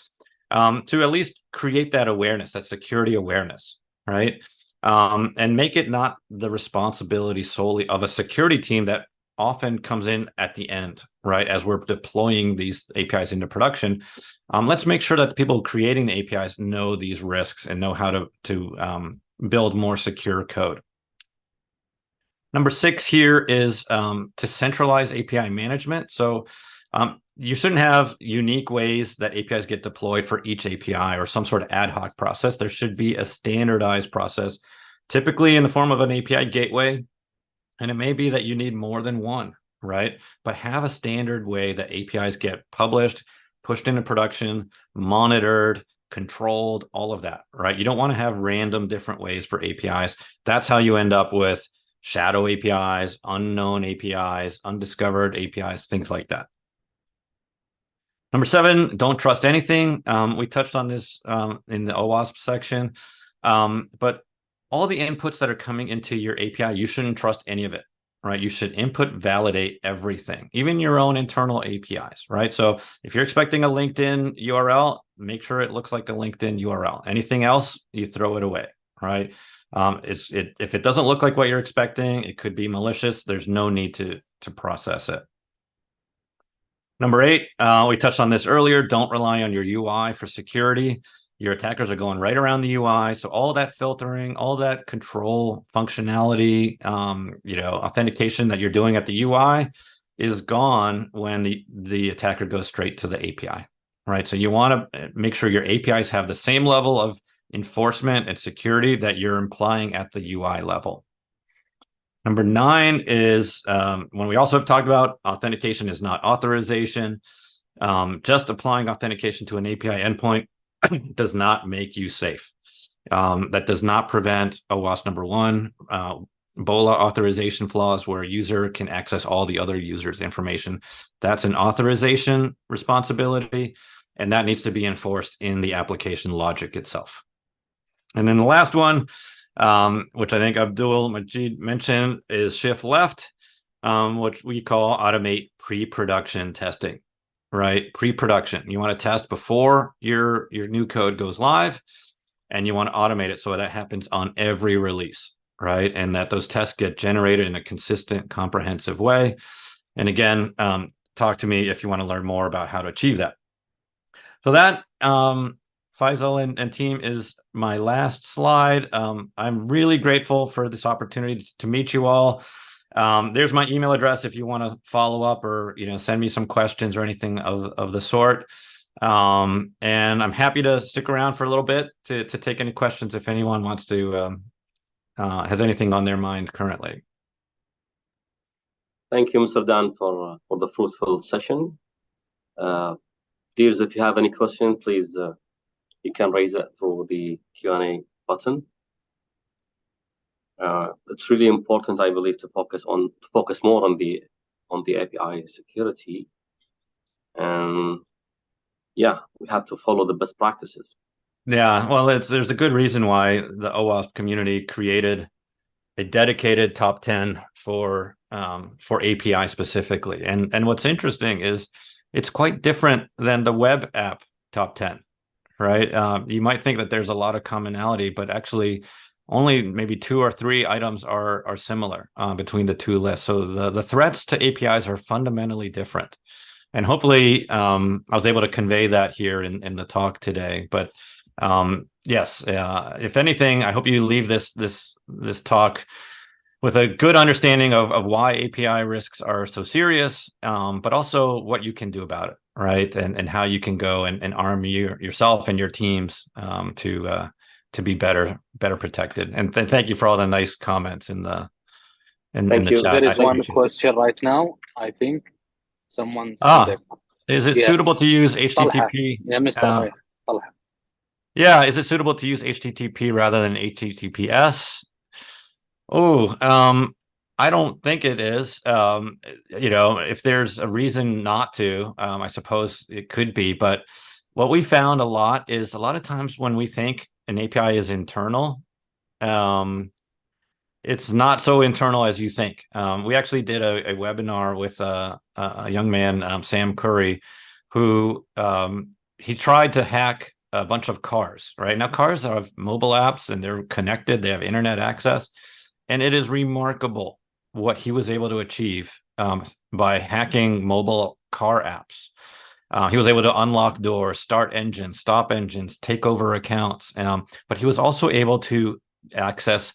to at least create that awareness, that security awareness, right? And make it not the responsibility solely of a security team that often comes in at the end, right? As we're deploying these APIs into production, let's make sure that the people creating the APIs know these risks and know how to build more secure code. Number 6 here is to centralize API management. So you shouldn't have unique ways that APIs get deployed for each API or some sort of ad hoc process. There should be a standardized process, typically in the form of an API gateway. And it may be that you need more than one, right? But have a standard way that APIs get published, pushed into production, monitored, controlled, all of that, right? You don't want to have random different ways for APIs. That's how you end up with shadow APIs, unknown APIs, undiscovered APIs, things like that. Number 7, don't trust anything. We touched on this in the OWASP section, but all the inputs that are coming into your API, you shouldn't trust any of it, right? You should input, validate everything, even your own internal APIs, right? So if you're expecting a LinkedIn URL, make sure it looks like a LinkedIn URL. Anything else, you throw it away, right? If it doesn't look like what you're expecting, it could be malicious. There's no need to process it. Number 8, we touched on this earlier. Don't rely on your UI for security. Your attackers are going right around the UI. So all that filtering, all that control functionality, authentication that you're doing at the UI is gone when the attacker goes straight to the API, right? So you want to make sure your APIs have the same level of enforcement and security that you're implying at the UI level. Number 9 is when we also have talked about authentication is not authorization. Just applying authentication to an API endpoint does not make you safe. That does not prevent OWASP number 1, BOLA authorization flaws where a user can access all the other users' information. That's an authorization responsibility, and that needs to be enforced in the application logic itself. And then the last one, which I think Abdul Majid mentioned, is shift left, which we call automate pre-production testing, right? Pre-production. You want to test before your new code goes live, and you want to automate it so that happens on every release, right? And that those tests get generated in a consistent, comprehensive way. And again, talk to me if you want to learn more about how to achieve that. So that, Faisal and team, is my last slide. I'm really grateful for this opportunity to meet you all. There's my email address if you want to follow up or send me some questions or anything of the sort. And I'm happy to stick around for a little bit to take any questions if anyone wants to has anything on their mind currently. Thank you, Mr. Dan, for the fruitful session. Dears, if you have any question, please you can raise it through the Q&A button. It's really important, I believe, to focus more on the API security, and yeah, we have to follow the best practices. Yeah, well, there's a good reason why the OWASP community created a dedicated top 10 for API specifically. And what's interesting is it's quite different than the web app top 10. Right? You might think that there's a lot of commonality, but actually only maybe 2 or 3 items are similar between the two lists. So the threats to APIs are fundamentally different. And hopefully I was able to convey that here in the talk today. But yes, if anything, I hope you leave this talk with a good understanding of why API risks are so serious, but also what you can do about it, right? And how you can go and arm yourself and your teams to be better protected. And thank you for all the nice comments in the chat. There is one question right now. I think someone sent it. Is it Yeah. suitable to use طلحة. HTTP? Yeah, Mr. طلحة. Yeah, is it suitable to use HTTP rather than HTTPS? Oh, I don't think it is. If there's a reason not to, I suppose it could be. But what we found a lot is a lot of times when we think an API is internal, it's not so internal as you think. We actually did a webinar with a young man, Sam Curry, who he tried to hack a bunch of cars. Right now, cars have mobile apps and they're connected. They have internet access, and it is remarkable what he was able to achieve by hacking mobile car apps. He was able to unlock doors, start engines, stop engines, take over accounts. But he was also able to access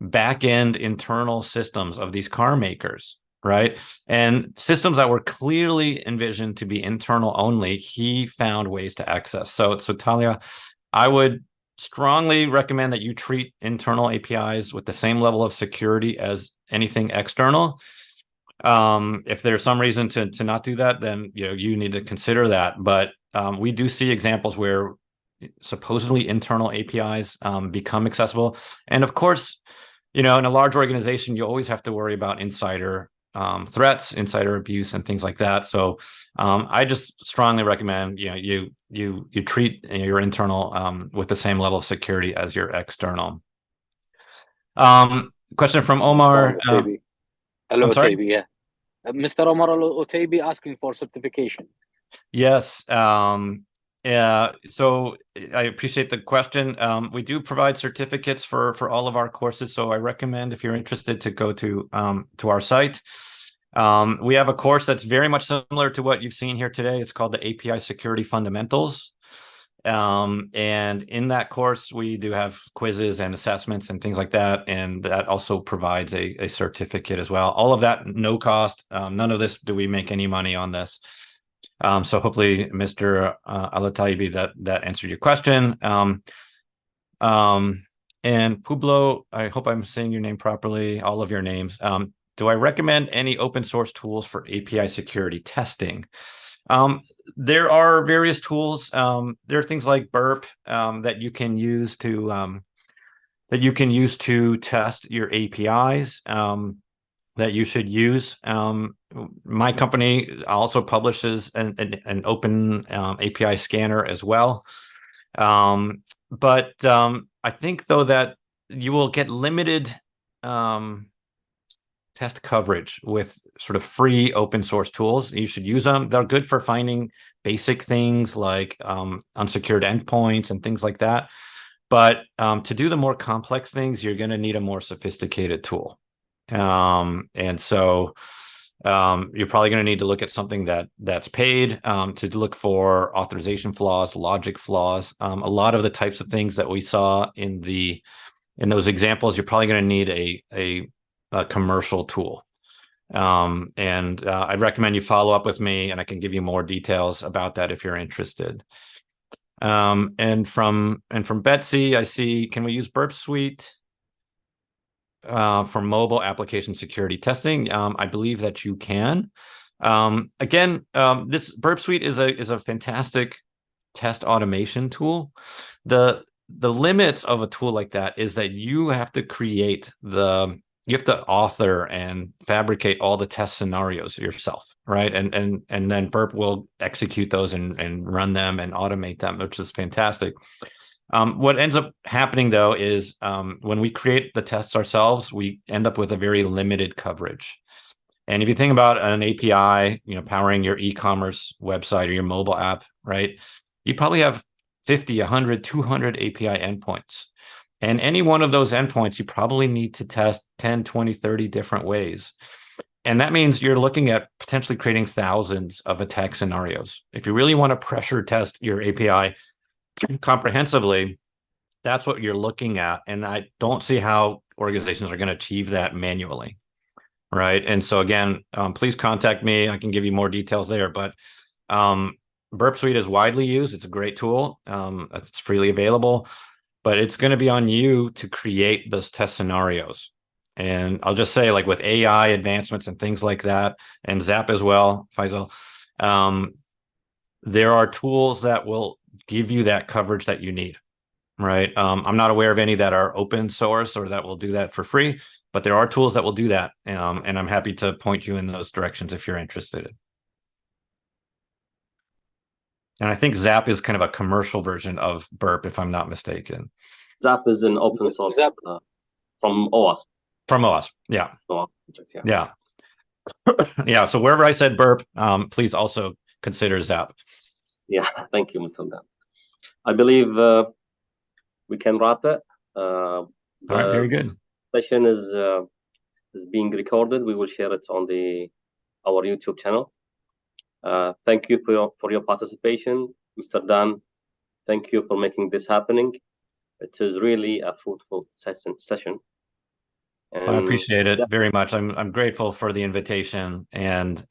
back-end internal systems of these car makers, right? And systems that were clearly envisioned to be internal only, he found ways to access. So Talia, I would strongly recommend that you treat internal APIs with the same level of security as anything external. If there's some reason to not do that, then you need to consider that. But we do see examples where supposedly internal APIs become accessible. And of course, in a large organization, you always have to worry about insider threats, insider abuse, and things like that. So I just strongly recommend you treat your internal with the same level of security as your external. Question from Omar. Hello, I'm sorry? Otaibi, yeah. Mr. Omar Otaibi asking for certification. Yes. So I appreciate the question. We do provide certificates for all of our courses. So I recommend, if you're interested, to go to our site. We have a course that's very much similar to what you've seen here today. It's called the API Security Fundamentals. And in that course, we do have quizzes and assessments and things like that. And that also provides a certificate as well. All of that, no cost. None of this do we make any money on this. So hopefully, Mr. Alataibi, that answered your question. And Publo, I hope I'm saying your name properly, all of your names. Do I recommend any open source tools for API security testing? There are various tools. There are things like Burp that you can use to test your APIs. That you should use. My company also publishes an open API scanner as well. But I think, though, that you will get limited test coverage with sort of free open source tools. You should use them. They're good for finding basic things like unsecured endpoints and things like that. But to do the more complex things, you're going to need a more sophisticated tool. And so you're probably going to need to look at something that's paid to look for authorization flaws, logic flaws. A lot of the types of things that we saw in those examples, you're probably going to need a commercial tool. And I'd recommend you follow up with me, and I can give you more details about that if you're interested. And from Betsy, I see, can we use Burp Suite for mobile application security testing? I believe that you can. Again, this Burp Suite is a fantastic test automation tool. The limits of a tool like that is that you have to you have to author and fabricate all the test scenarios yourself, right? And then Burp will execute those and run them and automate them, which is fantastic. What ends up happening, though, is when we create the tests ourselves, we end up with a very limited coverage. And if you think about an API, powering your e-commerce website or your mobile app, right? You probably have 50, 100, 200 API endpoints. And any one of those endpoints, you probably need to test 10, 20, 30 different ways. And that means you're looking at potentially creating thousands of attack scenarios. If you really want to pressure test your API comprehensively, that's what you're looking at. And I don't see how organizations are going to achieve that manually, right? And so again, please contact me. I can give you more details there. But Burp Suite is widely used. It's a great tool. It's freely available. But it's going to be on you to create those test scenarios. And I'll just say, like with AI advancements and things like that, and Zap as well, Faisal, there are tools that will give you that coverage that you need, right? I'm not aware of any that are open source or that will do that for free, but there are tools that will do that. And I'm happy to point you in those directions if you're interested. And I think Zap is kind of a commercial version of Burp, if I'm not mistaken. Zap is an open source from OWASP. From OWASP, yeah. Yeah. Yeah. Yeah, so wherever I said Burp, please also consider Zap. Yeah, thank you, Mr. Dan. I believe we can wrap it. All right, very good. Session is being recorded. We will share it on our YouTube channel. Thank you for your participation, Mr. Dan. Thank you for making this happening. It is really a fruitful session. And I appreciate it very much. I'm grateful for the invitation, and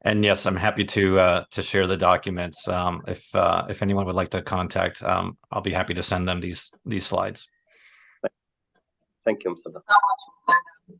yes, I'm happy to share the documents. If anyone would like to contact, I'll be happy to send them these slides. Thank you, Mr. Dan.